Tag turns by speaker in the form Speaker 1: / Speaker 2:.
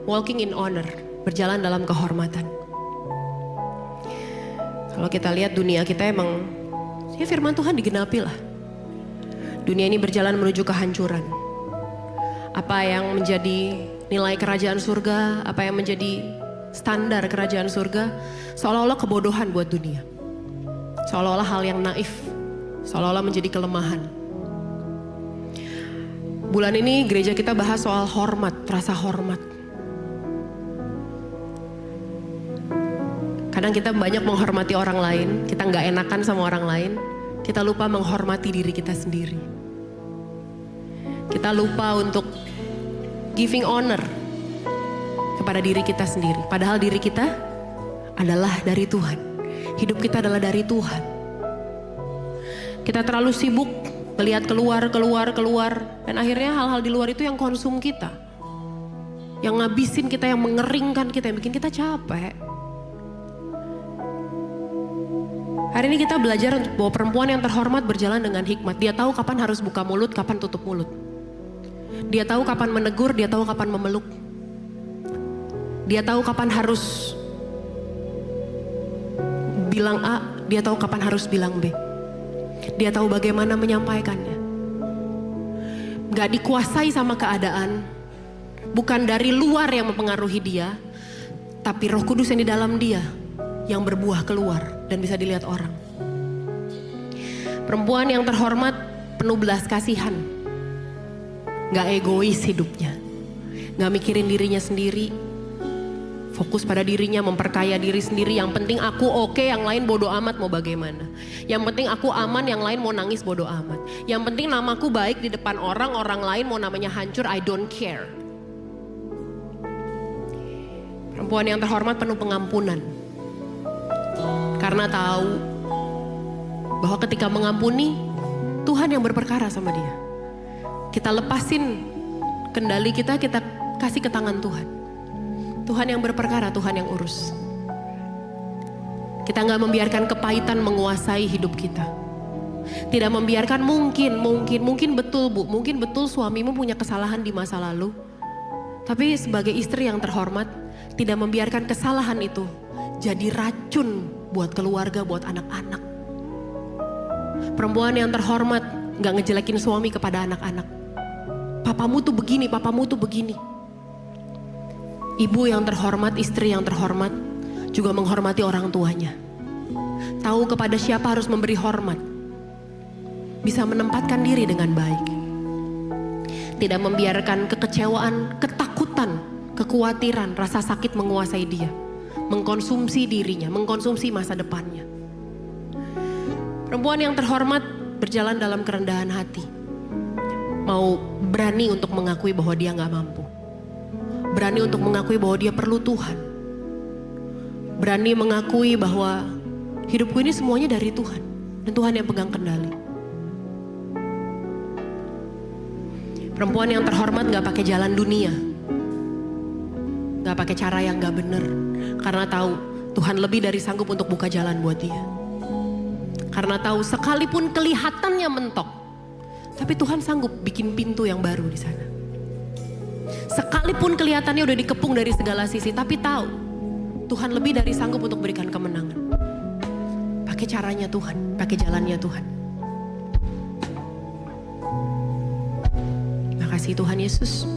Speaker 1: walking in honor, berjalan dalam kehormatan. Kalau kita lihat dunia kita emang, ya firman Tuhan digenapi lah. Dunia ini berjalan menuju kehancuran. Apa yang menjadi nilai kerajaan surga, apa yang menjadi standar kerajaan surga, seolah-olah kebodohan buat dunia. Seolah-olah hal yang naif, seolah-olah menjadi kelemahan. Bulan ini gereja kita bahas soal hormat, rasa hormat. Kadang kita banyak menghormati orang lain, kita nggak enakan sama orang lain, kita lupa menghormati diri kita sendiri. Kita lupa untuk giving honor kepada diri kita sendiri. Padahal diri kita adalah dari Tuhan. Hidup kita adalah dari Tuhan. Kita terlalu sibuk melihat keluar. Dan akhirnya hal-hal di luar itu yang konsum kita. Yang ngabisin kita, yang mengeringkan kita, yang bikin kita capek. Hari ini kita belajar bahwa perempuan yang terhormat berjalan dengan hikmat. Dia tahu kapan harus buka mulut, kapan tutup mulut. Dia tahu kapan menegur, dia tahu kapan memeluk. Dia tahu kapan harus bilang A, dia tahu kapan harus bilang B. Dia tahu bagaimana menyampaikannya. Gak dikuasai sama keadaan. Bukan dari luar yang mempengaruhi dia, tapi Roh Kudus yang di dalam dia yang berbuah keluar dan bisa dilihat orang. Perempuan yang terhormat penuh belas kasihan. Gak egois hidupnya. Gak mikirin dirinya sendiri. Fokus pada dirinya, memperkaya diri sendiri. Yang penting aku oke, yang lain bodo amat mau bagaimana. Yang penting aku aman, yang lain mau nangis bodo amat. Yang penting namaku baik di depan orang, orang lain mau namanya hancur, I don't care. Perempuan yang terhormat penuh pengampunan. Karena tahu bahwa ketika mengampuni, Tuhan yang berperkara sama dia. Kita lepasin kendali kita, kita kasih ke tangan Tuhan. Tuhan yang berperkara, Tuhan yang urus. Kita gak membiarkan kepahitan menguasai hidup kita. Tidak membiarkan mungkin betul Bu, mungkin betul suamimu punya kesalahan di masa lalu. Tapi sebagai istri yang terhormat, tidak membiarkan kesalahan itu jadi racun buat keluarga, buat anak-anak. Perempuan yang terhormat gak ngejelekin suami kepada anak-anak. Papamu tuh begini, papamu tuh begini. Ibu yang terhormat, istri yang terhormat juga menghormati orang tuanya. Tahu kepada siapa harus memberi hormat. Bisa menempatkan diri dengan baik. Tidak membiarkan kekecewaan, ketakutan, kekhawatiran, rasa sakit menguasai dia. Mengkonsumsi dirinya, mengkonsumsi masa depannya. Perempuan yang terhormat berjalan dalam kerendahan hati. Mau berani untuk mengakui bahwa dia gak mampu. Berani untuk mengakui bahwa dia perlu Tuhan. Berani mengakui bahwa hidupku ini semuanya dari Tuhan. Dan Tuhan yang pegang kendali. Perempuan yang terhormat gak pakai jalan dunia. Gak pakai cara yang gak bener. Karena tahu Tuhan lebih dari sanggup untuk buka jalan buat dia. Karena tahu sekalipun kelihatannya mentok, tapi Tuhan sanggup bikin pintu yang baru di sana. Sekalipun kelihatannya udah dikepung dari segala sisi, tapi tahu Tuhan lebih dari sanggup untuk berikan kemenangan. Pakai caranya Tuhan, pakai jalannya Tuhan. Makasih Tuhan Yesus.